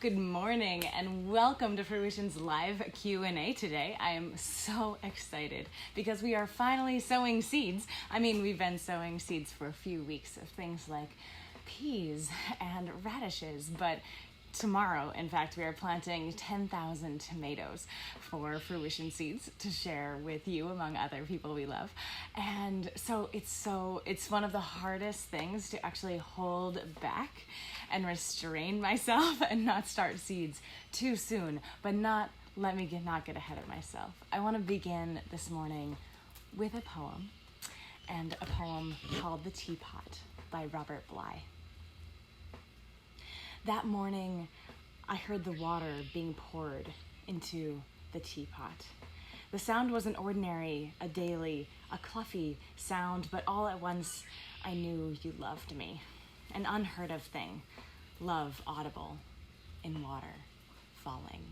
Good morning and welcome to Fruition's live Q&A today. I am so excited because we are finally sowing seeds. We've been sowing seeds for a few weeks of things like peas and radishes, but tomorrow, in fact, we are planting 10,000 tomatoes for Fruition seeds to share with you among other people we love. And so it's one of the hardest things to actually hold back and restrain myself and not start seeds too soon, but not get ahead of myself. I want to begin this morning with a poem, and a poem called The Teapot by Robert Bly. That morning, I heard the water being poured into the teapot. The sound wasn't ordinary, a daily, a cluffy sound, but all at once I knew you loved me. An unheard of thing, love audible in water falling.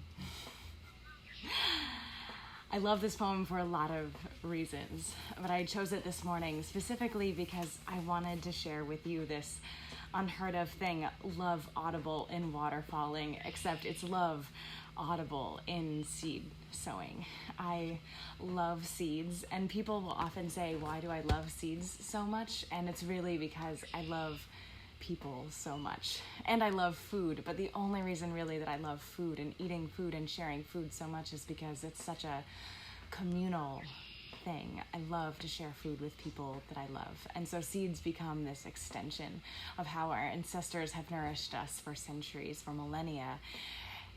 I love this poem for a lot of reasons, but I chose it this morning specifically because I wanted to share with you this unheard of thing, love audible in water falling, except it's love audible in seed sowing. I love seeds, and people will often say, why do I love seeds so much? And it's really because I love people so much, and I love food, but the only reason really that I love food and eating food and sharing food so much is because it's such a communal thing. I love to share food with people that I love, and so seeds become this extension of how our ancestors have nourished us for centuries, for millennia,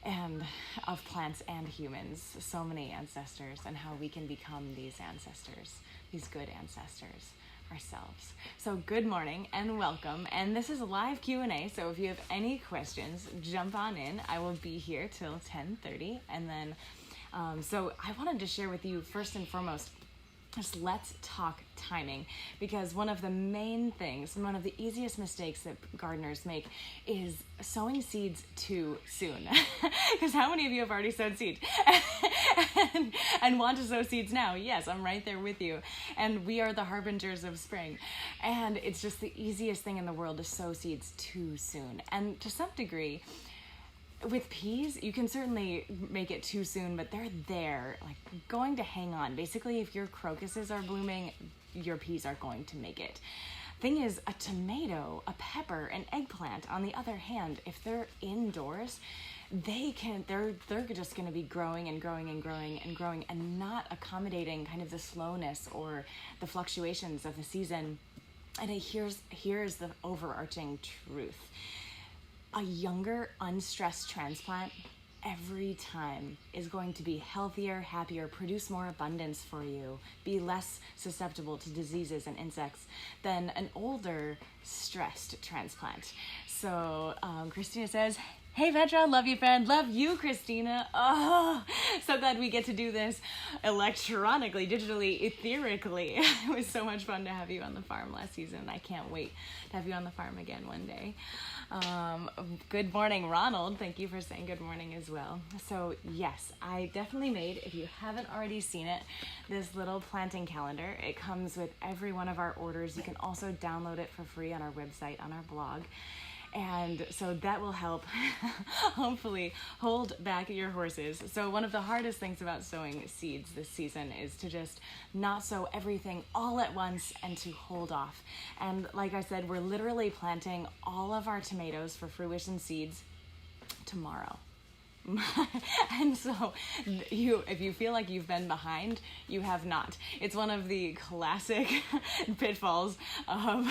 and of plants and humans, so many ancestors, and how we can become these ancestors, these good ancestors ourselves. So good morning and welcome, and this is a live Q&A, so if you have any questions, jump on in. I will be here till 10:30, and then so I wanted to share with you first and foremost, just let's talk timing, because one of the main things, one of the easiest mistakes that gardeners make is sowing seeds too soon. Because how many of you have already sowed seeds and want to sow seeds now? Yes, I'm right there with you. And we are the harbingers of spring. And it's just the easiest thing in the world to sow seeds too soon. And to some degree, with peas, you can certainly make it too soon, but they're there, like going to hang on. Basically, if your crocuses are blooming, your peas are going to make it. Thing is, a tomato, a pepper, an eggplant, on the other hand, if they're indoors, they're just going to be growing and growing and growing and growing and not accommodating kind of the slowness or the fluctuations of the season. And here's the overarching truth. A younger, unstressed transplant every time is going to be healthier, happier, produce more abundance for you, be less susceptible to diseases and insects than an older, stressed transplant. So Christina says, hey Petra, love you friend, love you Christina. Oh, so glad we get to do this electronically, digitally, etherically. It was so much fun to have you on the farm last season. I can't wait to have you on the farm again one day. Good morning, Ronald. Thank you for saying good morning as well. So yes, I definitely made, if you haven't already seen it, this little planting calendar. It comes with every one of our orders. You can also download it for free on our website, on our blog. And so that will help hopefully hold back your horses. So one of the hardest things about sowing seeds this season is to just not sow everything all at once and to hold off. And like I said, we're literally planting all of our tomatoes for Fruition seeds tomorrow. And so if you feel like you've been behind, you have not. It's one of the classic pitfalls of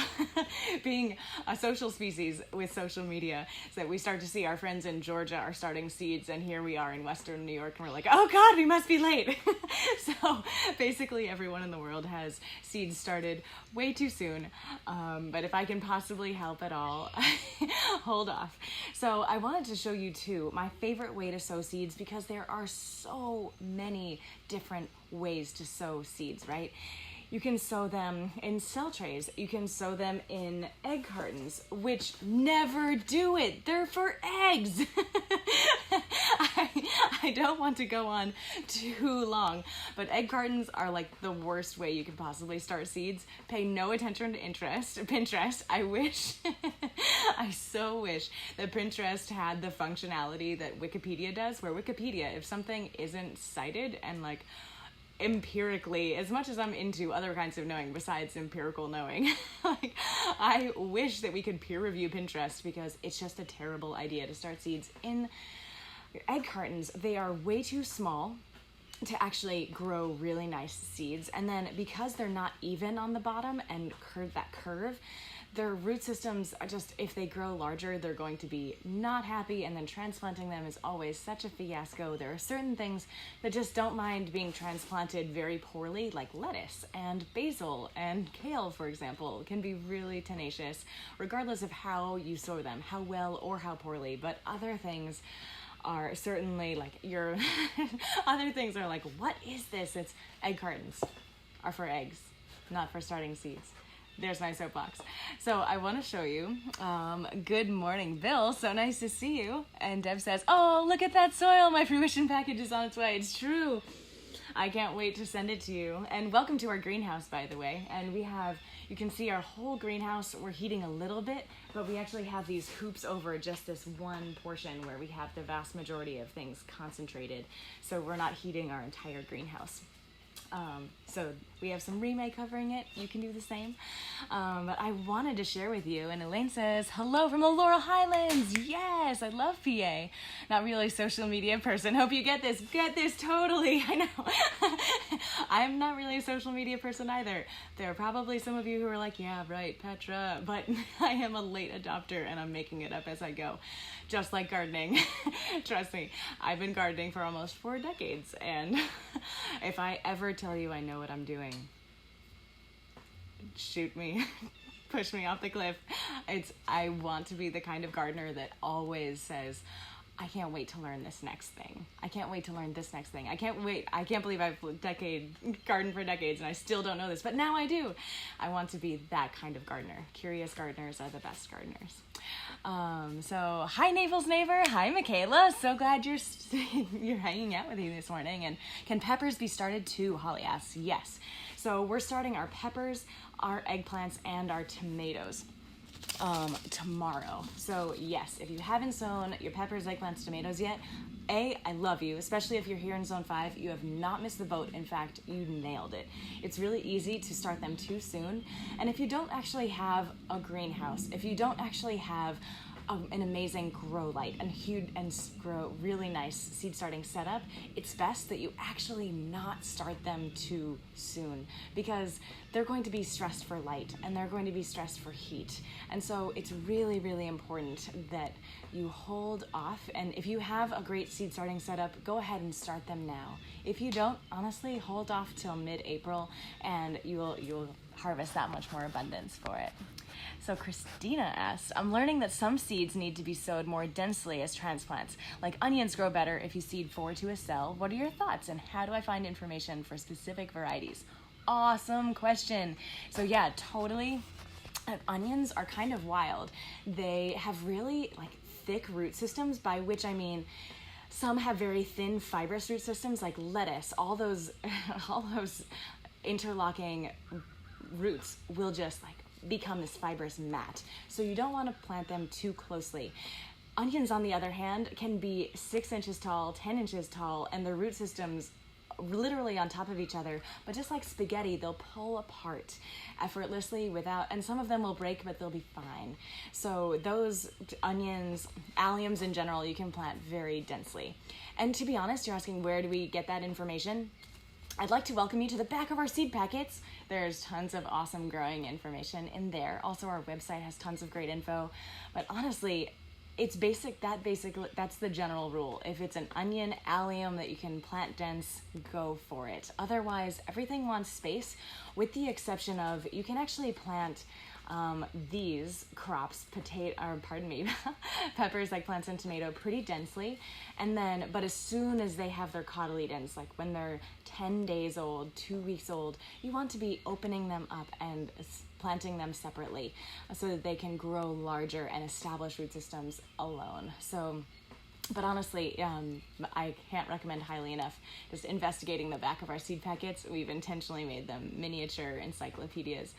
being a social species with social media, is that we start to see our friends in Georgia are starting seeds, and here we are in Western New York, and we're like, oh God, we must be late. So basically everyone in the world has seeds started way too soon. But if I can possibly help at all, hold off. So I wanted to show you too, my favorite way to sow seeds, because there are so many different ways to sow seeds, right? You can sow them in cell trays. You can sow them in egg cartons, which never do it. They're for eggs. I don't want to go on too long, but egg cartons are like the worst way you could possibly start seeds. Pay no attention to Pinterest. I wish I so wish that Pinterest had the functionality that Wikipedia does, where Wikipedia, if something isn't cited and like empirically, as much as I'm into other kinds of knowing besides empirical knowing, like I wish that we could peer review Pinterest, because it's just a terrible idea to start seeds in egg cartons. They are way too small to actually grow really nice seeds. And then because they're not even on the bottom and that curve, their root systems are just, if they grow larger, they're going to be not happy, and then transplanting them is always such a fiasco. There are certain things that just don't mind being transplanted very poorly, like lettuce and basil and kale, for example, can be really tenacious, regardless of how you sow them, how well or how poorly. But other things are certainly like other things are like, what is this? It's egg cartons are for eggs, not for starting seeds. There's my soapbox. So I want to show you. Good morning, Bill. So nice to see you. And Deb says, oh, look at that soil. My Fruition package is on its way. It's true. I can't wait to send it to you. And welcome to our greenhouse, by the way. And you can see our whole greenhouse. We're heating a little bit, but we actually have these hoops over just this one portion where we have the vast majority of things concentrated. So we're not heating our entire greenhouse. So we have some remake covering it. You can do the same. But I wanted to share with you, and Elaine says, hello from the Laurel Highlands. Yes, I love PA. Not really a social media person. Hope you get this. Get this, totally. I know. I'm not really a social media person either. There are probably some of you who are like, yeah, right, Petra. But I am a late adopter, and I'm making it up as I go. Just like gardening. Trust me, I've been gardening for almost 4 decades, and if I ever tell you I know what I'm doing, shoot me, push me off the cliff. I want to be the kind of gardener that always says, I can't wait to learn this next thing. I can't wait to learn this next thing. I can't believe I've gardened for decades and I still don't know this, but now I do. I want to be that kind of gardener. Curious gardeners are the best gardeners. So hi Navel's neighbor. Hi Michaela. So glad you're hanging out with you this morning. And can peppers be started too? Holly asks. Yes. So we're starting our peppers, our eggplants, and our tomatoes tomorrow. So yes, if you haven't sown your peppers, eggplants, tomatoes yet, I love you, especially if you're here in zone 5. You have not missed the boat. In fact, you nailed it. It's really easy to start them too soon. And if you don't actually have a greenhouse, if you don't actually have an amazing grow light and grow really nice seed starting setup, it's best that you actually not start them too soon, because they're going to be stressed for light and they're going to be stressed for heat. And so it's really, really important that you hold off. And if you have a great seed starting setup, go ahead and start them now. If you don't, honestly, hold off till mid-April and you'll harvest that much more abundance for it. So Christina asked, I'm learning that some seeds need to be sowed more densely as transplants. Like onions grow better if you seed 4 to a cell. What are your thoughts, and how do I find information for specific varieties? Awesome question. So yeah, totally. Onions are kind of wild. They have really thick root systems, by which I mean some have very thin fibrous root systems, like lettuce. All those interlocking roots will just become this fibrous mat. So you don't want to plant them too closely. Onions, on the other hand, can be 6 inches tall, 10 inches tall, and the root systems literally on top of each other, but just like spaghetti, they'll pull apart effortlessly and some of them will break, but they'll be fine. So those onions, alliums in general, you can plant very densely. And to be honest, you're asking, where do we get that information? I'd like to welcome you to the back of our seed packets. There's tons of awesome growing information in there. Also, our website has tons of great info. But honestly, it's that's the general rule. If it's an onion allium that you can plant dense, go for it. Otherwise, everything wants space, with the exception of you can actually plant these crops, peppers, eggplants, and tomato pretty densely. But as soon as they have their cotyledons, like when they're 10 days old, 2 weeks old, you want to be opening them up and planting them separately so that they can grow larger and establish root systems alone. So But honestly, I can't recommend highly enough just investigating the back of our seed packets. We've intentionally made them miniature encyclopedias.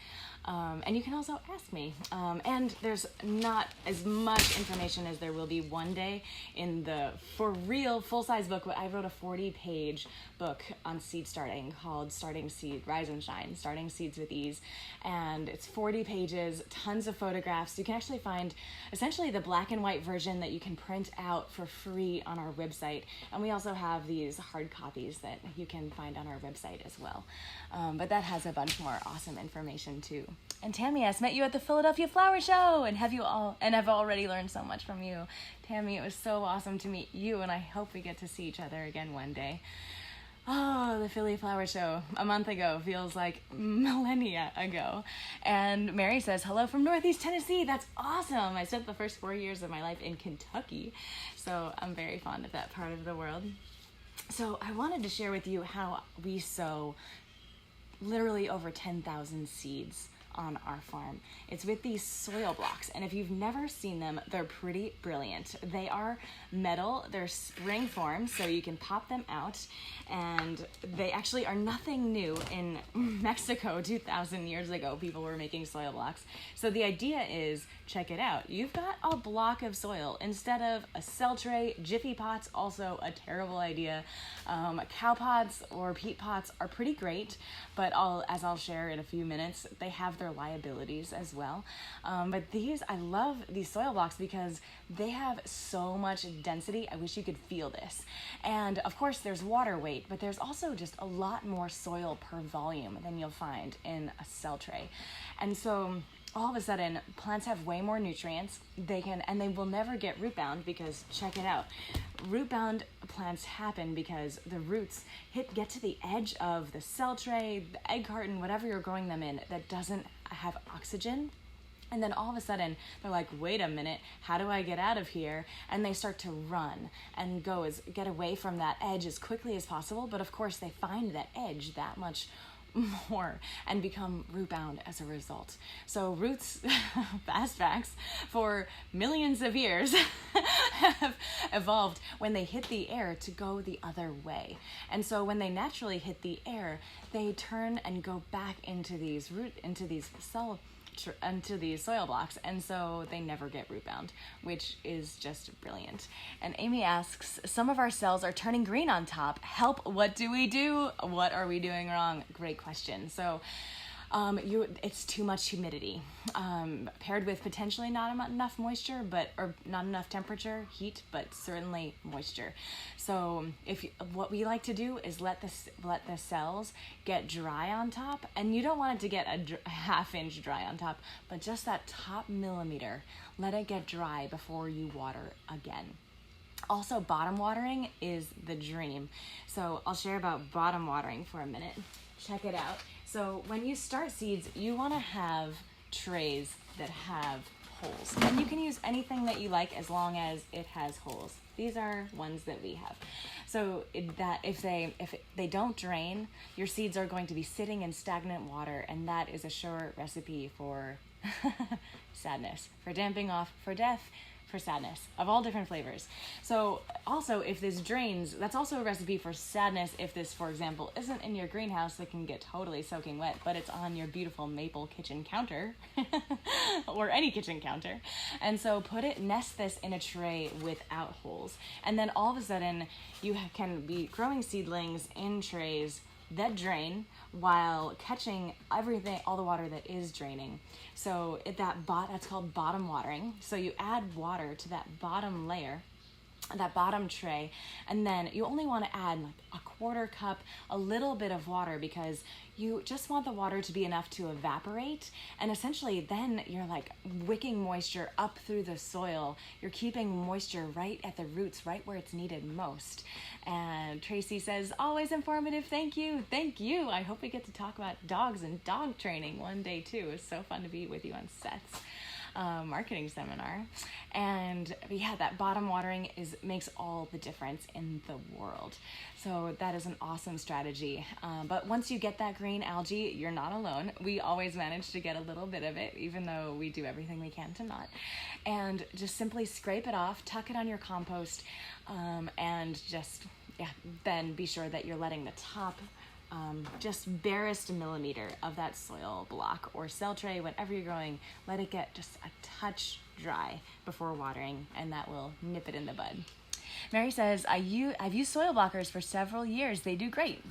And you can also ask me. And there's not as much information as there will be one day in the for real full-size book. I wrote a 40-page book on seed starting called Starting Seed, Rise and Shine, Starting Seeds with Ease. And it's 40 pages, tons of photographs. You can actually find essentially the black and white version that you can print out for free on our website. And we also have these hard copies that you can find on our website as well. But that has a bunch more awesome information too. And Tammy, I met you at the Philadelphia Flower Show, and I've already learned so much from you. Tammy, it was so awesome to meet you, and I hope we get to see each other again one day. Oh, the Philly Flower Show a month ago feels like millennia ago. And Mary says, hello from Northeast Tennessee. That's awesome. I spent the first 4 years of my life in Kentucky, so I'm very fond of that part of the world. So I wanted to share with you how we sow literally over 10,000 seeds on our farm. It's with these soil blocks, and if you've never seen them, they're pretty brilliant. They are metal, they're spring formed, so you can pop them out, and they actually are nothing new. In Mexico 2,000 years ago, people were making soil blocks. So the idea is, check it out, you've got a block of soil instead of a cell tray. Jiffy pots, also a terrible idea. Cow pots or peat pots are pretty great, but as I'll share in a few minutes, they have their liabilities as well. But I love these soil blocks because they have so much density. I wish you could feel this. And of course there's water weight, but there's also just a lot more soil per volume than you'll find in a cell tray. And so all of a sudden, plants have way more nutrients. They will never get root bound because, check it out, root bound plants happen because the roots get to the edge of the cell tray, the egg carton, whatever you're growing them in, that doesn't have oxygen. And then all of a sudden, they're like, wait a minute, how do I get out of here? And they start to run and get away from that edge as quickly as possible. But of course, they find that edge that much more and become root bound as a result. So roots, fast facts, for millions of years have evolved when they hit the air to go the other way. And so when they naturally hit the air, they turn and go back into these soil blocks, and so they never get root bound, which is just brilliant. And Amy asks, some of our cells are turning green on top. Help, what do we do? What are we doing wrong? Great question. So it's too much humidity, paired with potentially not enough moisture, or not enough temperature, heat, but certainly moisture. So what we like to do is let the cells get dry on top, and you don't want it to get a half-inch dry on top, but just that top millimeter, let it get dry before you water again. Also, bottom watering is the dream. So I'll share about bottom watering for a minute. Check it out. So when you start seeds, you want to have trays that have holes. And you can use anything that you like as long as it has holes. These are ones that we have. So if they don't drain, your seeds are going to be sitting in stagnant water, and that is a sure recipe for sadness, for damping off, for death, for sadness of all different flavors. So also, if this drains, that's also a recipe for sadness. If this, for example, isn't in your greenhouse, it can get totally soaking wet, but it's on your beautiful maple kitchen counter or any kitchen counter. And so nest this in a tray without holes. And then all of a sudden you can be growing seedlings in trays that drain while catching all the water that is draining. So that's called bottom watering. So you add water to that bottom layer, that bottom tray, and then you only want to add like a quarter cup, a little bit of water, because you just want the water to be enough to evaporate, and essentially then you're like wicking moisture up through the soil. You're keeping moisture right at the roots, right where it's needed most. And Tracy says, always informative, thank you. I hope we get to talk about dogs and dog training one day too. It's so fun to be with you on sets. marketing seminar. And yeah, that bottom watering makes all the difference in the world. So that is an awesome strategy. But once you get that green algae, you're not alone. We always manage to get a little bit of it, even though we do everything we can to not. And just simply scrape it off, tuck it on your compost, and just, then be sure that you're letting the top, just barest millimeter of that soil block or cell tray, whatever you're growing, let it get just a touch dry before watering, and that will nip it in the bud. Mary says, I've used soil blockers for several years. They do great.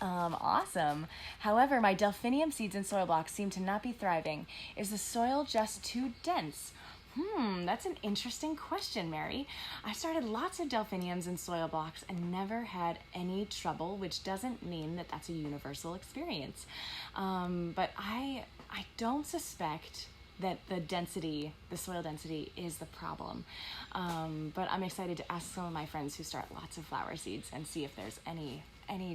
Awesome. However, my delphinium seeds in soil blocks seem to not be thriving. Is the soil just too dense? That's an interesting question, Mary. I started lots of delphiniums in soil blocks and never had any trouble, which doesn't mean that that's a universal experience. But I don't suspect that the soil density is the problem. But I'm excited to ask some of my friends who start lots of flower seeds and see if there's any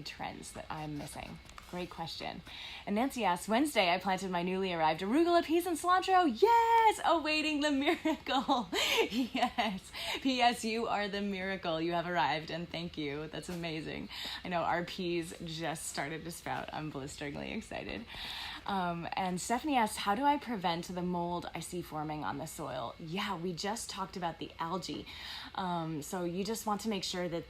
trends that I'm missing. Great question. And Nancy asks, Wednesday I planted my newly arrived arugula, peas, and cilantro. Yes! Awaiting the miracle. Yes. P.S. You are the miracle. You have arrived, and thank you. That's amazing. I know our peas just started to sprout. I'm blisteringly excited. And Stephanie asks, how do I prevent the mold I see forming on the soil? Yeah, we just talked about the algae. So you just want to make sure that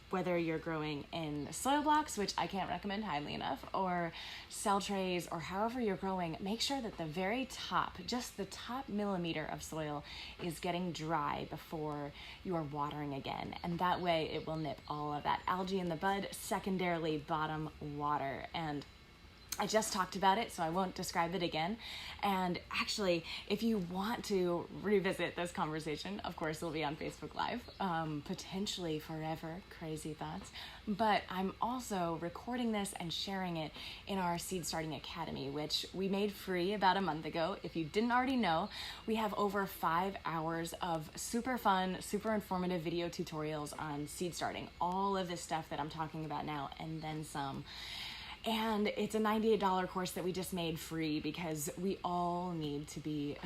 whether you're growing in soil blocks, which I can't recommend highly enough, or cell trays, or however you're growing, make sure that the very top, just the top millimeter of soil is getting dry before you are watering again. And that way it will nip all of that algae in the bud, secondarily bottom water. And I just talked about it, so I won't describe it again. And actually, if you want to revisit this conversation, of course, it'll be on Facebook Live, potentially forever, crazy thoughts. But I'm also recording this and sharing it in our Seed Starting Academy, which we made free about a month ago. If you didn't already know, we have over 5 hours of super fun, super informative video tutorials on seed starting. All of this stuff that I'm talking about now, and then some. And it's a $98 course that we just made free because we all need to be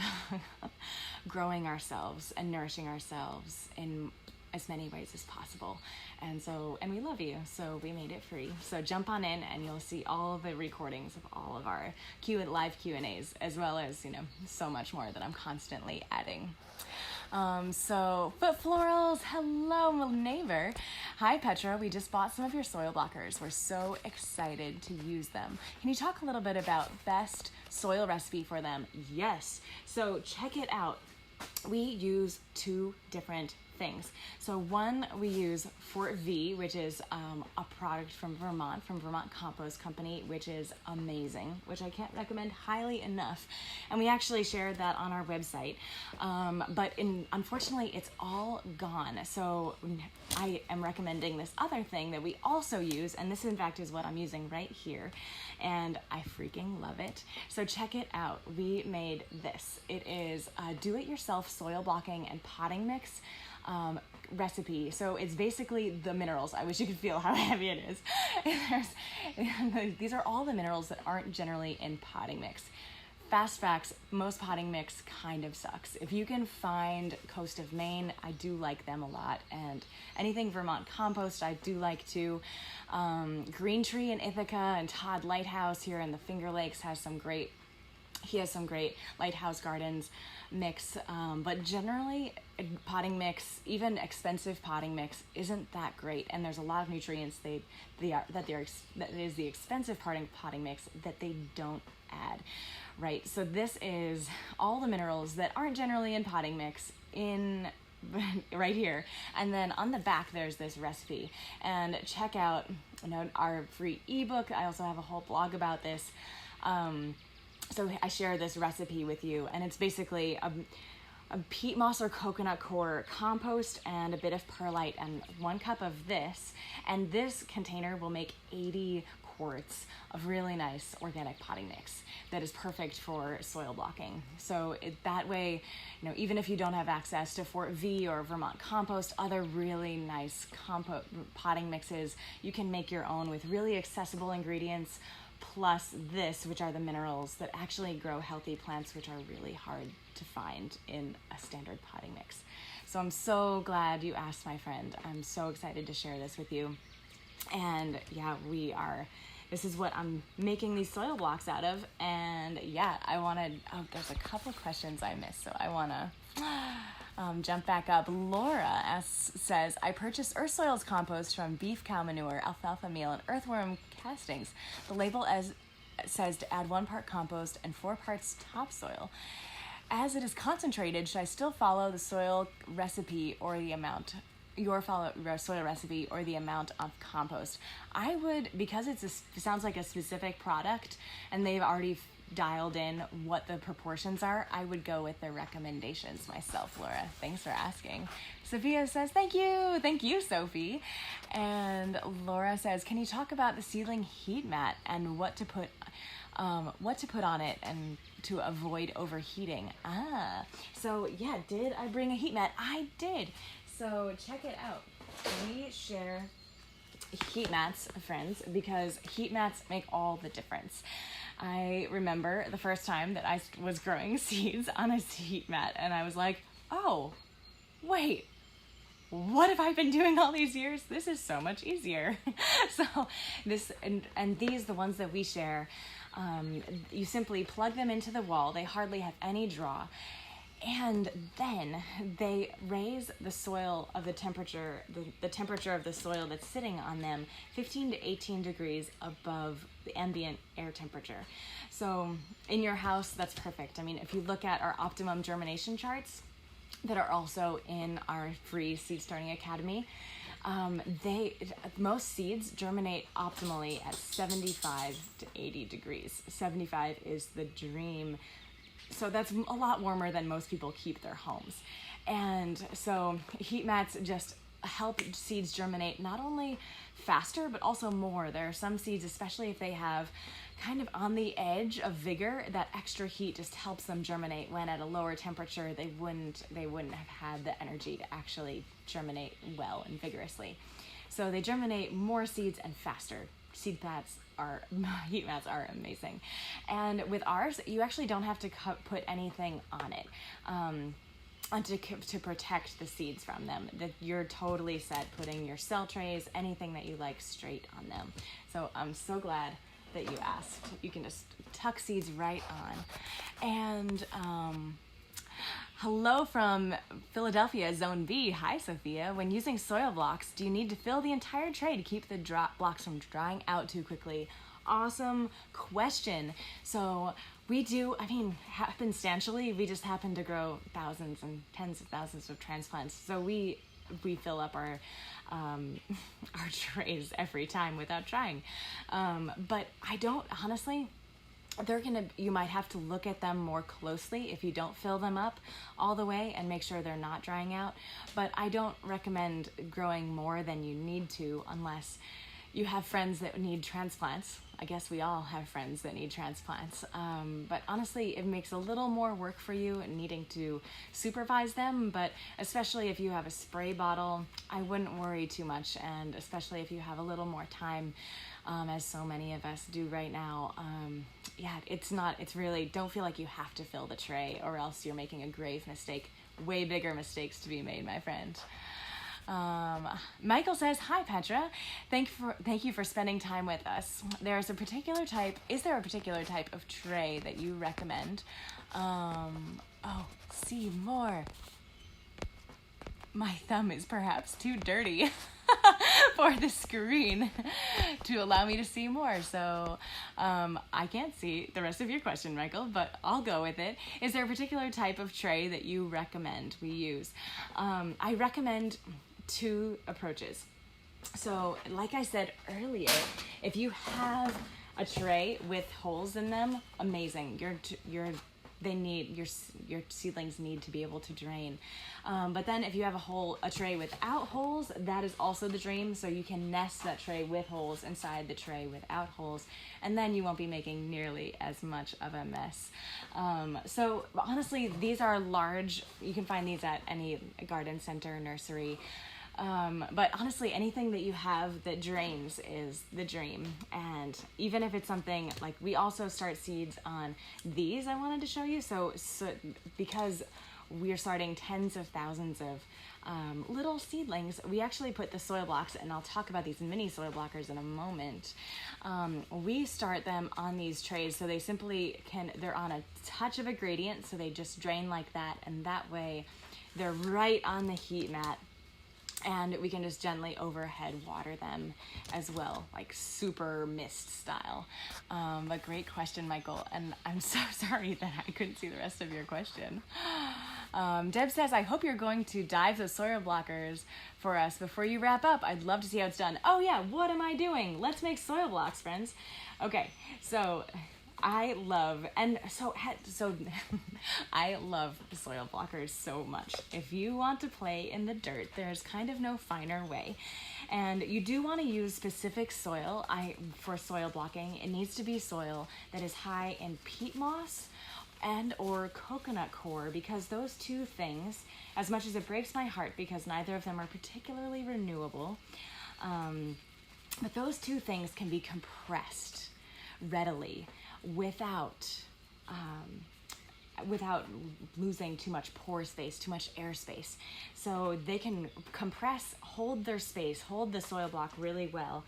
growing ourselves and nourishing ourselves in as many ways as possible. And we love you, so we made it free. So jump on in and you'll see all of the recordings of all of our live Q&As, as well as, so much more that I'm constantly adding. Foot Florals, hello neighbor. Hi Petra, we just bought some of your soil blockers. We're so excited to use them. Can you talk a little bit about best soil recipe for them? Yes, so check it out. We use 2 different things. So one, we use Fort V, which is a product from Vermont Compost Company, which is amazing, which I can't recommend highly enough. And we actually shared that on our website. But unfortunately, it's all gone. So I am recommending this other thing that we also use, and this in fact is what I'm using right here. And I freaking love it. So check it out. We made this. It is a do-it-yourself soil blocking and potting mix recipe. So it's basically the minerals. I wish you could feel how heavy it is. These are all the minerals that aren't generally in potting mix. Fast facts, most potting mix kind of sucks. If you can find Coast of Maine, I do like them a lot. And anything Vermont Compost, I do like too. Green Tree in Ithaca and Todd Lighthouse here in the Finger Lakes has some great Lighthouse Gardens mix. But generally, potting mix, even expensive potting mix, isn't that great. And there's a lot of nutrients that is the expensive potting mix that they don't add. Right, so this is all the minerals that aren't generally in potting mix in right here. And then on the back, there's this recipe. And check out our free ebook. I also have a whole blog about this. So I share this recipe with you, and it's basically a peat moss or coconut coir compost and a bit of perlite and 1 cup of this. And this container will make 80 quarts of really nice organic potting mix that is perfect for soil blocking. So that way, even if you don't have access to Fort V or Vermont Compost, other really nice potting mixes, you can make your own with really accessible ingredients, plus this, which are the minerals that actually grow healthy plants, which are really hard to find in a standard potting mix. So I'm so glad you asked, my friend. I'm so excited to share this with you. And yeah, this is what I'm making these soil blocks out of. And yeah, there's a couple questions I missed, so I want to jump back up. Laura says, I purchased Earth Soils compost from beef cow manure, alfalfa meal, and earthworm castings. The label says to add 1 part compost and 4 parts topsoil. As it is concentrated, should I still follow the soil recipe or the amount? Soil recipe or the amount of compost? I would, because it sounds like a specific product and they've already dialed in what the proportions are, I would go with the recommendations myself, Laura. Thanks for asking. Sophia says, thank you, Sophie. And Laura says, can you talk about the seedling heat mat and what to put on it and to avoid overheating? So yeah, did I bring a heat mat? I did. So check it out. We share heat mats, friends, because heat mats make all the difference. I remember the first time that I was growing seeds on a heat mat, and I was like, oh, wait, what have I been doing all these years? This is so much easier. So this, and these, the ones that we share, you simply plug them into the wall. They hardly have any draw. And then they raise the soil of the temperature of the soil that's sitting on them 15 to 18 degrees above the ambient air temperature. So in your house, that's perfect. I mean, if you look at our optimum germination charts that are also in our free Seed Starting Academy, most seeds germinate optimally at 75 to 80 degrees. 75 is the dream. So that's a lot warmer than most people keep their homes. And so heat mats just help seeds germinate not only faster, but also more. There are some seeds, especially if they have kind of on the edge of vigor, that extra heat just helps them germinate when at a lower temperature, they wouldn't have had the energy to actually germinate well and vigorously. So they germinate more seeds and faster. Heat mats are amazing. And with ours, you actually don't have to put anything on it to protect the seeds from them. That you're totally set putting your cell trays, anything that you like, straight on them. So I'm so glad that you asked. You can just tuck seeds right on. And hello from Philadelphia, Zone B. Hi, Sophia. When using soil blocks, do you need to fill the entire tray to keep the blocks from drying out too quickly? Awesome question. So we do, happenstantially, we just happen to grow thousands and tens of thousands of transplants. So we fill up our trays every time without trying. But I don't, honestly, you might have to look at them more closely if you don't fill them up all the way and make sure they're not drying out. But I don't recommend growing more than you need to unless you have friends that need transplants. I guess we all have friends that need transplants. But honestly, it makes a little more work for you needing to supervise them. But especially if you have a spray bottle, I wouldn't worry too much. And especially if you have a little more time, as so many of us do right now. It's really, don't feel like you have to fill the tray or else you're making a grave mistake. Way bigger mistakes to be made, my friend. Michael says, hi, Petra. Thank you for spending time with us. Is there a particular type of tray that you recommend? See more. My thumb is perhaps too dirty for the screen to allow me to see more. So I can't see the rest of your question, Michael, but I'll go with it. Is there a particular type of tray that you recommend we use? I recommend 2 approaches. So like I said earlier, if you have a tray with holes in them, amazing. Your seedlings need to be able to drain. But then if you have a tray without holes, that is also the dream. So you can nest that tray with holes inside the tray without holes, and then you won't be making nearly as much of a mess. So honestly, these are large. You can find these at any garden center, nursery. But honestly, anything that you have that drains is the dream. And even if it's something like, we also start seeds on these I wanted to show you. So because we're starting tens of thousands of little seedlings, we actually put the soil blocks, and I'll talk about these mini soil blockers in a moment. We start them on these trays, so they simply they're on a touch of a gradient, so they just drain like that, and that way they're right on the heat mat, and we can just gently overhead water them as well, like super mist style. But great question, Michael, and I'm so sorry that I couldn't see the rest of your question. Deb says, I hope you're going to dive those soil blockers for us before you wrap up. I'd love to see how it's done. Oh yeah, what am I doing? Let's make soil blocks, friends. Okay, so I love soil blockers so much. If you want to play in the dirt, there's kind of no finer way. And you do want to use specific soil for soil blocking. It needs to be soil that is high in peat moss and or coconut coir, because those two things, as much as it breaks my heart because neither of them are particularly renewable, but those two things can be compressed readily without losing too much pore space, too much air space. So they can compress, hold their space, hold the soil block really well,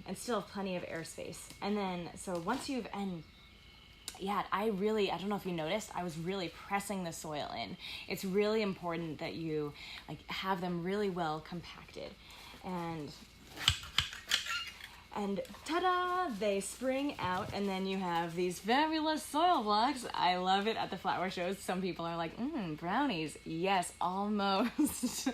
and still have plenty of air space. And then, so once I don't know if you noticed, I was really pressing the soil in. It's really important that you have them really well compacted. And ta-da, they spring out, and then you have these fabulous soil blocks. I love it at the flower shows. Some people are like, brownies. Yes, almost.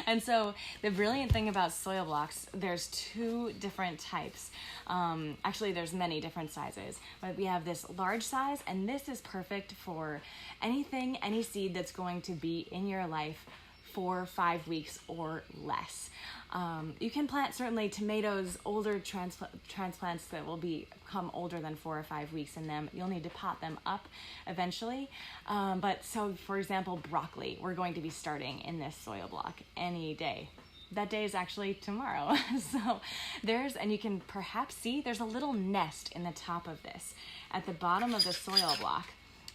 And so the brilliant thing about soil blocks, there's two different types. Actually, there's many different sizes, but we have this large size, and this is perfect for any seed that's going to be in your life for 5 weeks or less. You can plant certainly tomatoes, older transplants that will become older than 4 or 5 weeks in them. You'll need to pot them up eventually. But so, for example, broccoli, we're going to be starting in this soil block any day. That day is actually tomorrow. So and you can perhaps see there's a little nest in the top of this. At the bottom of the soil block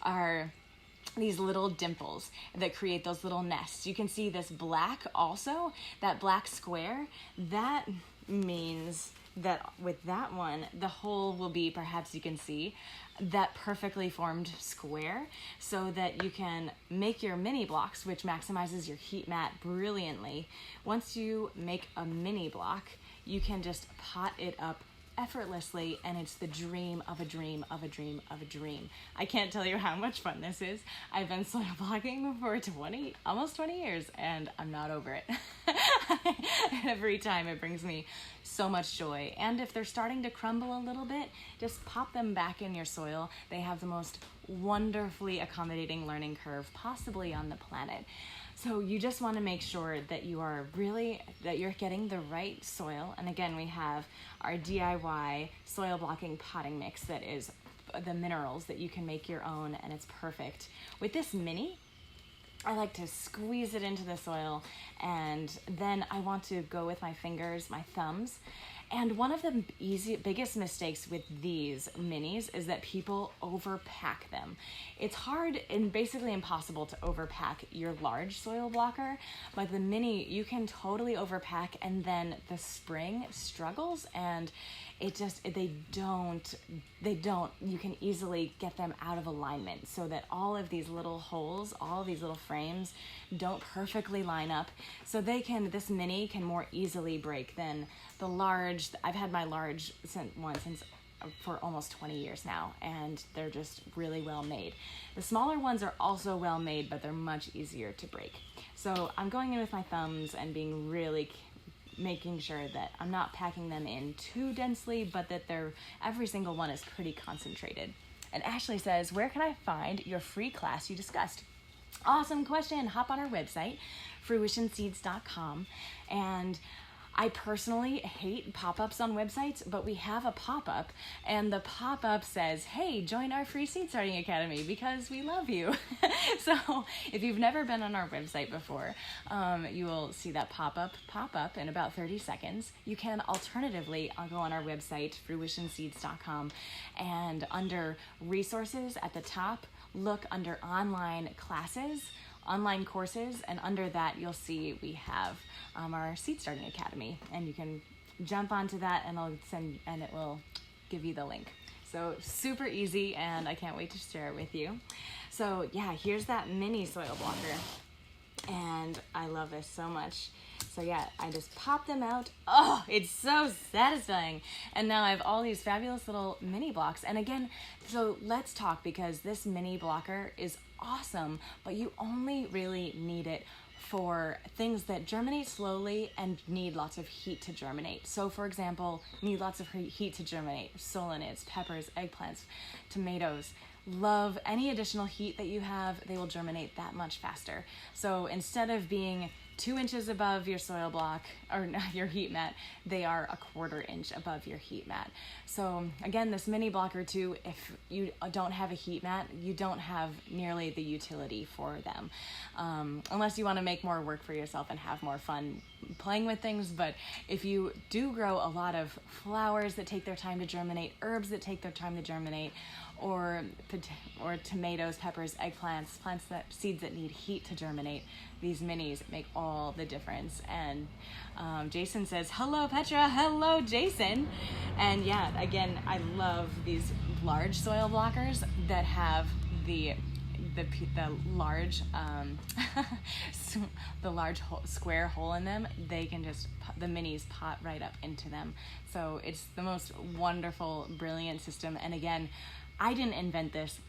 are these little dimples that create those little nests. You can see this black also, that black square. That means that with that one, the hole will be, perhaps you can see, that perfectly formed square, so that you can make your mini blocks, which maximizes your heat mat brilliantly. Once you make a mini block, you can just pot it up effortlessly, and it's the dream of a dream of a dream of a dream. I can't tell you how much fun this is. I've been soil blocking for almost 20 years, and I'm not over it. Every time it brings me so much joy. And if they're starting to crumble a little bit, just pop them back in your soil. They have the most wonderfully accommodating learning curve possibly on the planet. So you just want to make sure that you're getting the right soil. And again, we have our DIY soil blocking potting mix that is the minerals that you can make your own, and it's perfect. With this mini, I like to squeeze it into the soil, and then I want to go with my fingers, my thumbs. And one of the biggest mistakes with these minis is that people overpack them. It's hard and basically impossible to overpack your large soil blocker, but the mini, you can totally overpack, and then the spring struggles, and you can easily get them out of alignment, so that all of these little holes, all of these little frames don't perfectly line up. So this mini can more easily break than the large. I've had my large one since for almost 20 years now, and they're just really well made. The smaller ones are also well made, but they're much easier to break. So I'm going in with my thumbs and being really making sure that I'm not packing them in too densely, but that every single one is pretty concentrated. And Ashley says, where can I find your free class you discussed? Awesome question. Hop on our website, fruitionseeds.com, and I personally hate pop-ups on websites, but we have a pop-up, and the pop-up says, hey, join our free seed starting academy because we love you. So if you've never been on our website before, you will see that pop up in about 30 seconds. You can alternatively go on our website, fruitionseeds.com, and under resources at the top, look under online classes, online courses, and under that you'll see we have our Seed Starting Academy, and you can jump onto that and it will give you the link. So super easy, and I can't wait to share it with you. So yeah, here's that mini soil blocker, and I love this so much. So yeah, I just pop them out. Oh, it's so satisfying. And now I have all these fabulous little mini blocks. And again, so let's talk, because this mini blocker is awesome, but you only really need it for things that germinate slowly and need lots of heat to germinate. So for example, need lots of heat to germinate solonids, peppers, eggplants, tomatoes. Love any additional heat that you have, they will germinate that much faster. So instead of being 2 inches above your soil block or your heat mat, they are a 1/4 inch above your heat mat. So again, this mini blocker too, if you don't have a heat mat, you don't have nearly the utility for them, unless you want to make more work for yourself and have more fun playing with things. But if you do grow a lot of flowers that take their time to germinate, herbs that take their time to germinate, or tomatoes, peppers, eggplants, seeds that need heat to germinate, these minis make all the difference. And Jason says, hello Petra, hello Jason. And yeah, again, I love these large soil blockers that have the large the large square hole in them. They can just, the minis pot right up into them. So it's the most wonderful, brilliant system. And again, I didn't invent this.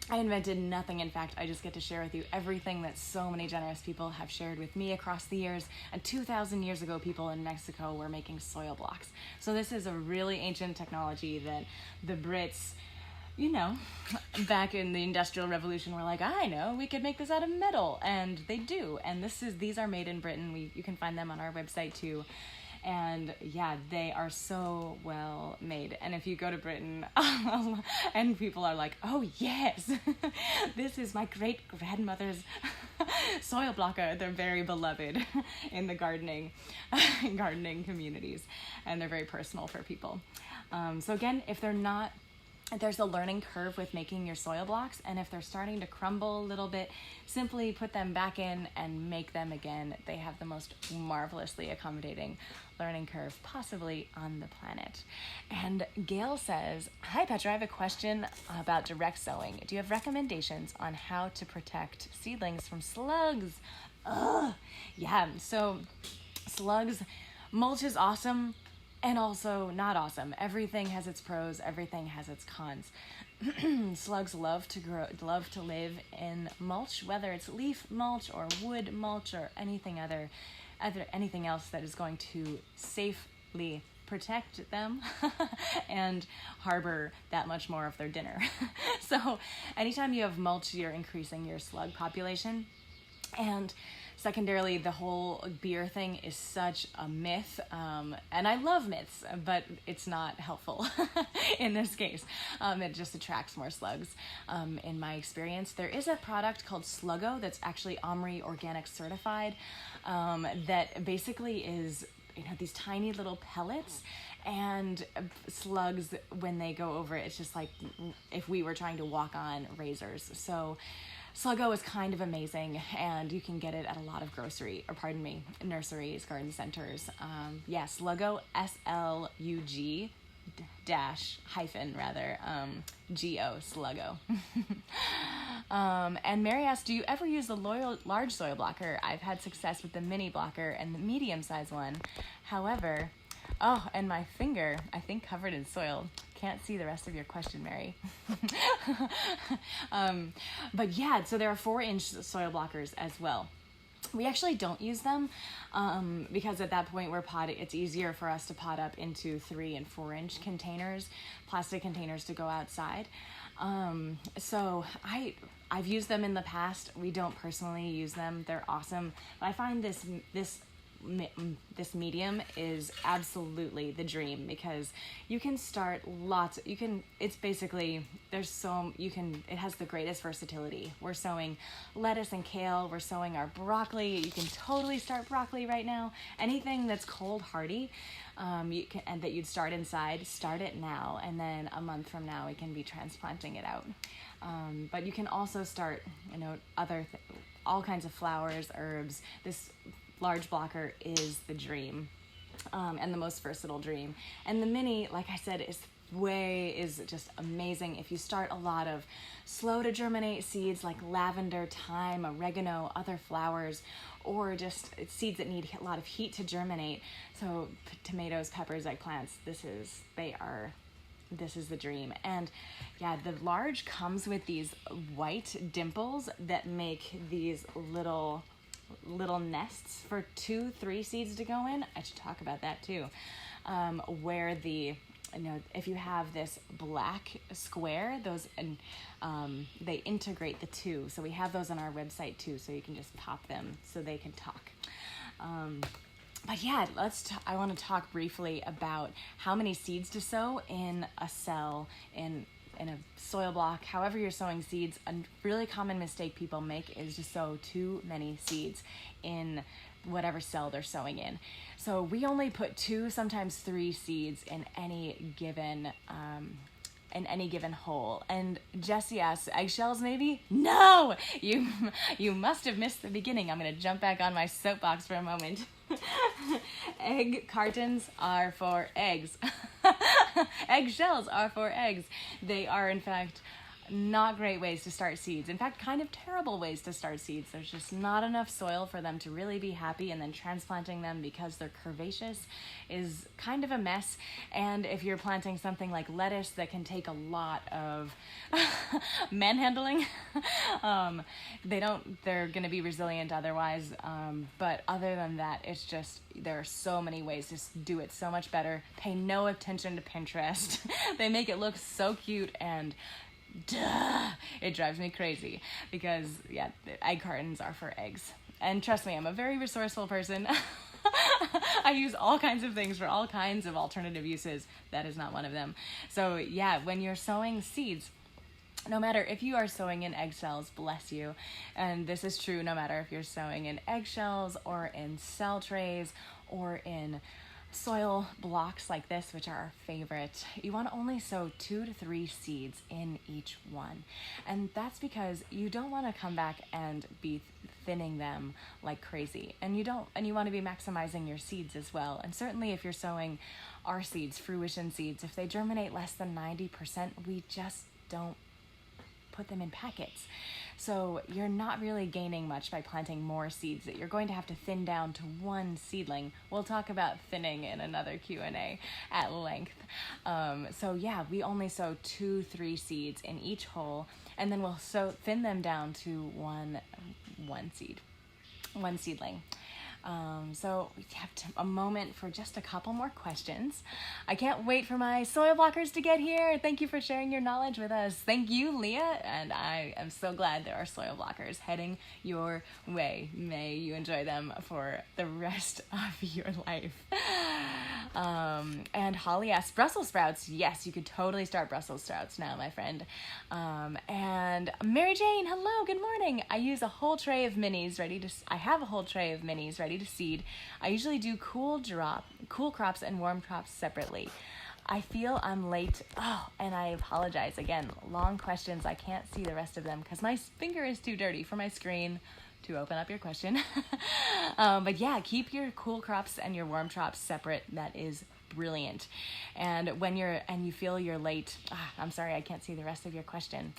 I invented nothing. In fact, I just get to share with you everything that so many generous people have shared with me across the years. And 2,000 years ago, people in Mexico were making soil blocks. So this is a really ancient technology that the Brits, you know, back in the Industrial Revolution were like, I know, we could make this out of metal. And they do. And these are made in Britain. You can find them on our website too. And yeah, they are so well made. And if you go to Britain and people are like, oh yes, this is my great grandmother's soil blocker. They're very beloved in the gardening communities, and they're very personal for people. So again, there's a learning curve with making your soil blocks, and if they're starting to crumble a little bit, simply put them back in and make them again. They have the most marvelously accommodating learning curve possibly on the planet. And Gail says, hi Petra, I have a question about direct sowing. Do you have recommendations on how to protect seedlings from slugs? Yeah, so slugs, mulch is awesome, and also not awesome. Everything has its pros, everything has its cons. Slugs love to live in mulch, whether it's leaf mulch or wood mulch or anything else that is going to safely protect them and harbor that much more of their dinner. So anytime you have mulch, you're increasing your slug population. And secondarily, the whole beer thing is such a myth, and I love myths, but it's not helpful in this case. It just attracts more slugs, in my experience. There is a product called Sluggo that's actually Omri Organic certified, that basically is, these tiny little pellets, and slugs, when they go over it, it's just like if we were trying to walk on razors. So Sluggo is kind of amazing, and you can get it at a lot of nurseries, garden centers. Sluggo, SLUG -Go, Sluggo. And Mary asked, do you ever use the large soil blocker? I've had success with the mini blocker and the medium-sized one. However, and my finger, I think, covered in soil. Can't see the rest of your question, Mary. But yeah, so there are 4-inch soil blockers as well. We actually don't use them because at that point it's easier for us to pot up into 3 and 4-inch containers, plastic containers to go outside. So I've used them in the past. We don't personally use them. They're awesome. But I find this this medium is absolutely the dream, because you can start it's basically, it has the greatest versatility. We're sowing lettuce and kale, we're sowing our broccoli. You can totally start broccoli right now. Anything that's cold hardy, and that you'd start inside, start it now, and then a month from now we can be transplanting it out. But you can also start, all kinds of flowers, herbs. This large blocker is the dream, and the most versatile dream. And the mini, like I said, is just amazing. If you start a lot of slow to germinate seeds like lavender, thyme, oregano, other flowers, or just seeds that need a lot of heat to germinate. So tomatoes, peppers, eggplants, this is the dream. And yeah, the large comes with these white dimples that make these little nests for 2-3 seeds to go in. I should talk about that too. Where if you have this black square, those, they integrate the two. So we have those on our website too, so you can just pop them so they can talk. But yeah, I want to talk briefly about how many seeds to sow in a cell, in a soil block. However you're sowing seeds, a really common mistake people make is to sow too many seeds in whatever cell they're sowing in. So we only put 2, sometimes 3 seeds in any given hole. And Jessie asks, eggshells maybe? No! You must have missed the beginning. I'm going to jump back on my soapbox for a moment. Egg cartons are for eggs. Eggshells are for eggs. They are, in fact, not great ways to start seeds. In fact, kind of terrible ways to start seeds. There's just not enough soil for them to really be happy, and then transplanting them because they're curvaceous is kind of a mess. And if you're planting something like lettuce that can take a lot of manhandling, they're going to be resilient otherwise. But other than that, it's just, there are so many ways to do it so much better. Pay no attention to Pinterest. They make it look so cute, and it drives me crazy because, yeah, the egg cartons are for eggs. And trust me, I'm a very resourceful person. I use all kinds of things for all kinds of alternative uses. That is not one of them. So yeah, when you're sowing seeds, no matter if you are sowing in eggshells, bless you. And this is true no matter if you're sowing in eggshells or in cell trays or in soil blocks like this, which are our favorite. You want to only sow 2 to 3 seeds in each one. And that's because you don't want to come back and be thinning them like crazy. And you want to be maximizing your seeds as well. And certainly if you're sowing our seeds, Fruition seeds, if they germinate less than 90%, we just don't put them in packets. So you're not really gaining much by planting more seeds that you're going to have to thin down to 1 seedling. We'll talk about thinning in another Q&A at length. So yeah, we only sow 2-3 seeds in each hole, and then we'll thin them down to one seedling. So we have a moment for just a couple more questions. I can't wait for my soil blockers to get here. Thank you for sharing your knowledge with us. Thank you, Leah. And I am so glad there are soil blockers heading your way. May you enjoy them for the rest of your life. And Holly asks, Brussels sprouts. Yes, you could totally start Brussels sprouts now, my friend. And Mary Jane, hello, good morning. I have a whole tray of minis ready to seed. I usually do cool crops and warm crops separately. I feel I'm late. Oh, and I apologize. Again, long questions. I can't see the rest of them because my finger is too dirty for my screen to open up your question. But yeah, keep your cool crops and your warm crops separate. That is brilliant. And when you feel you're late, I'm sorry, I can't see the rest of your question.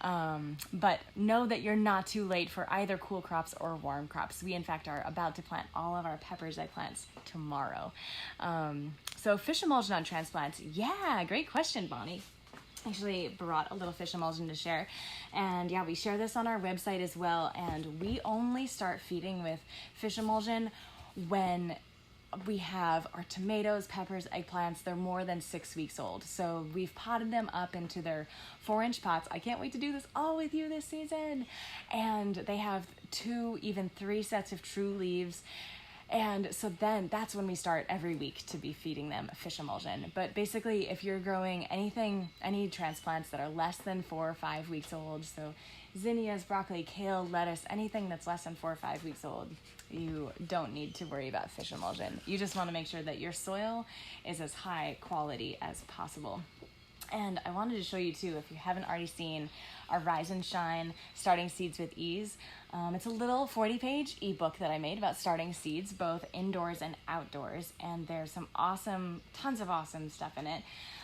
But know that you're not too late for either cool crops or warm crops. We in fact are about to plant all of our peppers eggplants tomorrow. So fish emulsion on transplants. Yeah, great question, Bonnie. Actually brought a little fish emulsion to share, and yeah, we share this on our website as well. And we only start feeding with fish emulsion when we have our tomatoes, peppers, eggplants. They're more than 6 weeks old, so we've potted them up into their 4-inch pots. I can't wait to do this all with you this season. And they have 2, even 3 sets of true leaves. And so then that's when we start every week to be feeding them fish emulsion. But basically, if you're growing any transplants that are less than 4 or 5 weeks old, so zinnias, broccoli, kale, lettuce, anything that's less than 4 or 5 weeks old, you don't need to worry about fish emulsion. You just want to make sure that your soil is as high quality as possible. And I wanted to show you too, if you haven't already seen our Rise and Shine Starting Seeds with Ease. It's a little 40-page ebook that I made about starting seeds, both indoors and outdoors. And there's tons of awesome stuff in it.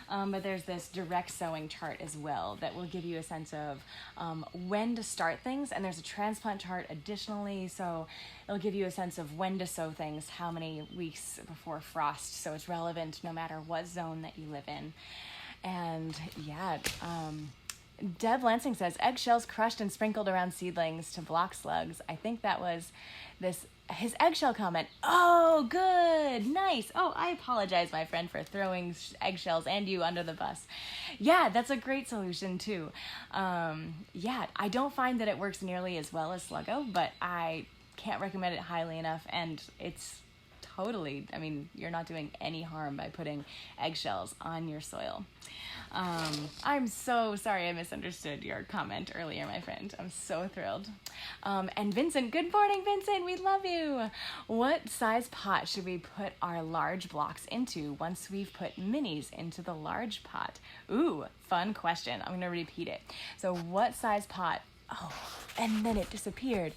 But there's this direct sowing chart as well that will give you a sense of when to start things. And there's a transplant chart additionally, so it'll give you a sense of when to sow things, how many weeks before frost. So it's relevant no matter what zone that you live in. And yeah, Deb Lansing says, eggshells crushed and sprinkled around seedlings to block slugs. I think that was his eggshell comment. Oh, good. Nice. Oh, I apologize, my friend, for throwing eggshells and you under the bus. Yeah, that's a great solution too. Yeah, I don't find that it works nearly as well as Sluggo, but I can't recommend it highly enough. And it's totally, you're not doing any harm by putting eggshells on your soil. I'm so sorry I misunderstood your comment earlier, my friend. I'm so thrilled. And Vincent, good morning, Vincent. We love you. What size pot should we put our large blocks into once we've put minis into the large pot? Ooh, fun question. I'm going to repeat it. So what size pot? Oh, and then it disappeared.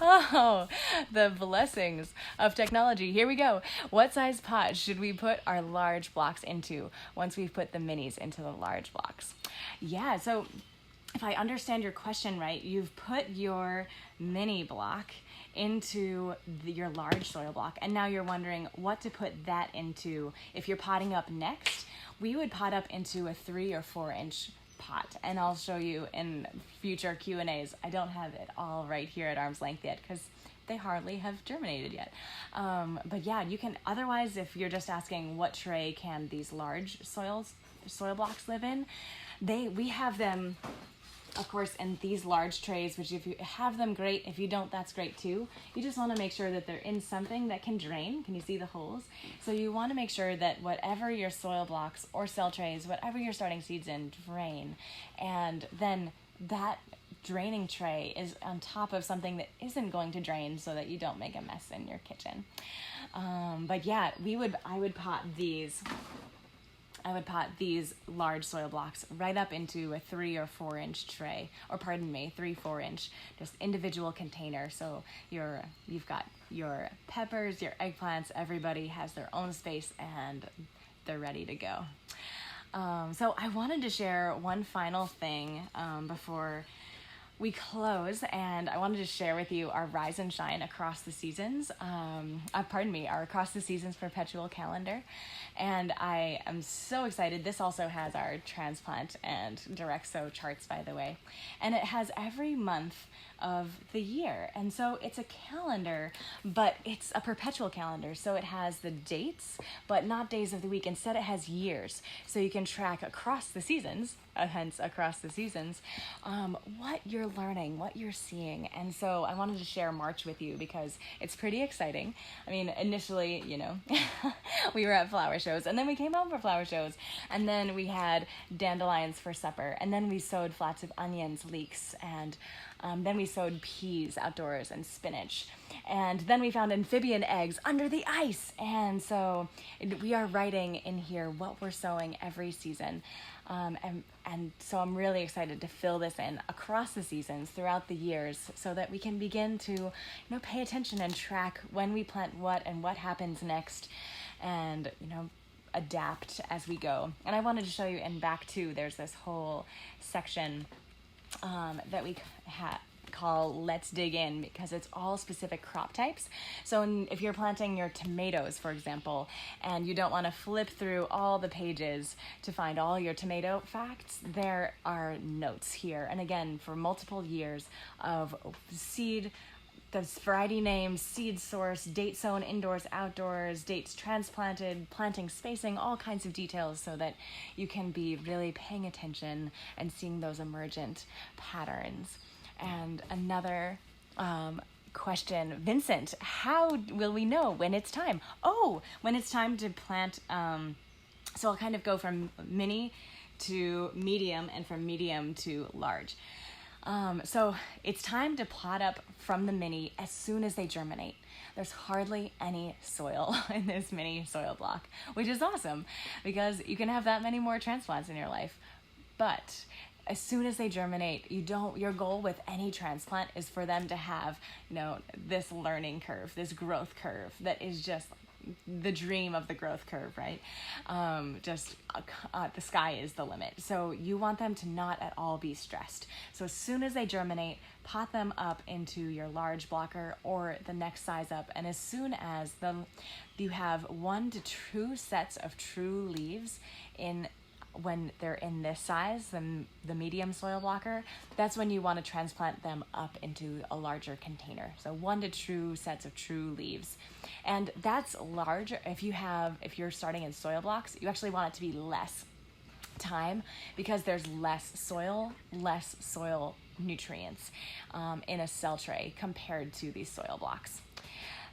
Oh, the blessings of technology. Here we go. What size pot should we put our large blocks into once we've put the minis into the large blocks? Yeah, so if I understand your question right, you've put your mini block into your large soil block, and now you're wondering what to put that into. If you're potting up next, we would pot up into a 3 or 4 inch pot, and I'll show you in future Q&As. I don't have it all right here at arm's length yet because they hardly have germinated yet. But yeah, you can, otherwise, if you're just asking what tray can these large soil blocks live in, we have them, of course, in these large trays, which if you have them, great. If you don't, that's great too. You just want to make sure that they're in something that can drain. Can you see the holes? So you want to make sure that whatever your soil blocks or cell trays, whatever you're starting seeds in, drain. And then that draining tray is on top of something that isn't going to drain so that you don't make a mess in your kitchen. But yeah, I would pot these large soil blocks right up into a 3 or 4 inch tray, or 3-4 inch, just individual container. So you've got your peppers, your eggplants, everybody has their own space and they're ready to go. So I wanted to share one final thing before we close, and I wanted to share with you our Rise and Shine Across the Seasons, our Across the Seasons perpetual calendar. And I am so excited. This also has our transplant and direct sow charts, by the way. And it has every month of the year. And so it's a calendar, but it's a perpetual calendar. So it has the dates, but not days of the week. Instead, it has years. So you can track across the seasons, hence across the seasons, what you're learning, what you're seeing. And so I wanted to share March with you because it's pretty exciting. Initially, we were at flower shows, and then we came home for flower shows, and then we had dandelions for supper, and then we sowed flats of onions, leeks, and then we sowed peas outdoors and spinach. And then we found amphibian eggs under the ice. And so we are writing in here what we're sowing every season. And so I'm really excited to fill this in across the seasons throughout the years so that we can begin to pay attention and track when we plant what and what happens next, and adapt as we go. And I wanted to show you in back too, there's this whole section that we call Let's Dig In, because it's all specific crop types. So if you're planting your tomatoes, for example, and you don't want to flip through all the pages to find all your tomato facts, there are notes here. And again, for multiple years of seed, the variety names, seed source, date sown indoors, outdoors, dates transplanted, planting spacing, all kinds of details so that you can be really paying attention and seeing those emergent patterns. And another question, Vincent, how will we know when it's time? Oh, when it's time to plant. So I'll kind of go from mini to medium and from medium to large. So it's time to pot up from the mini as soon as they germinate. There's hardly any soil in this mini soil block, which is awesome because you can have that many more transplants in your life. But as soon as they germinate, your goal with any transplant is for them to have, this learning curve, this growth curve that is just the dream of the growth curve, right? The sky is the limit. So you want them to not at all be stressed. So as soon as they germinate, pot them up into your large blocker or the next size up. And as soon as you have 1 to 2 sets of true leaves when they're in this size, the medium soil blocker, that's when you want to transplant them up into a larger container. So 1 to 2 sets of true leaves. And that's large. If you're starting in soil blocks, you actually want it to be less time because there's less soil nutrients in a cell tray compared to these soil blocks.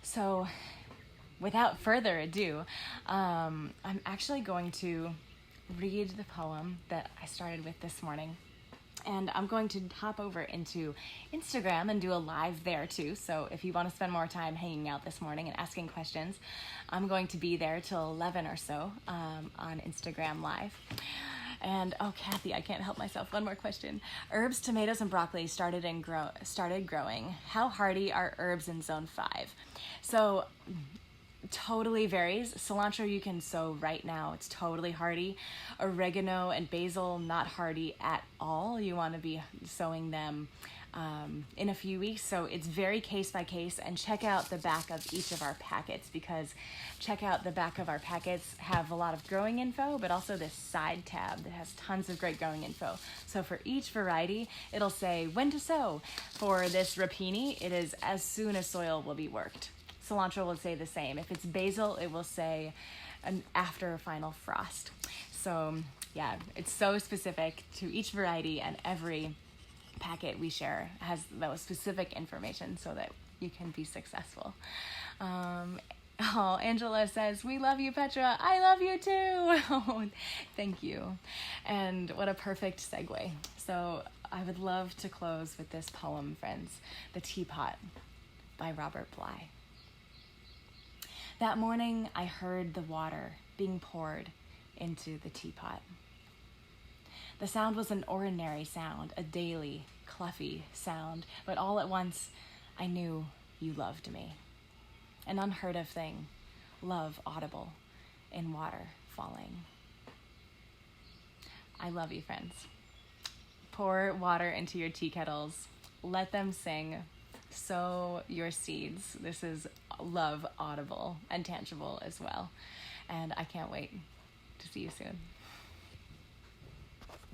So without further ado, I'm actually going to read the poem that I started with this morning. And I'm going to hop over into Instagram and do a live there too. So if you want to spend more time hanging out this morning and asking questions, I'm going to be there till 11 or so on Instagram Live. And Kathy, I can't help myself. One more question. Herbs, tomatoes, and broccoli started growing. How hardy are herbs in zone 5? So totally varies. Cilantro you can sow right now. It's totally hardy. Oregano and basil, not hardy at all. You want to be sowing them in a few weeks. So it's very case by case, and check out the back of each of our packets because the back of our packets have a lot of growing info, but also this side tab that has tons of great growing info. So for each variety, it'll say when to sow. For this rapini, it is as soon as soil will be worked. Cilantro will say the same. If it's basil, it will say after a final frost. So yeah, it's so specific to each variety, and every packet we share has those specific information so that you can be successful. Angela says, we love you, Petra. I love you too. Thank you. And what a perfect segue. So I would love to close with this poem, friends, The Teapot by Robert Bly. That morning, I heard the water being poured into the teapot. The sound was an ordinary sound, a daily, cluffy sound, but all at once, I knew you loved me. An unheard of thing, love audible in water falling. I love you, friends. Pour water into your tea kettles. Let them sing. Sow your seeds. This is love audible and tangible as well. And I can't wait to see you soon.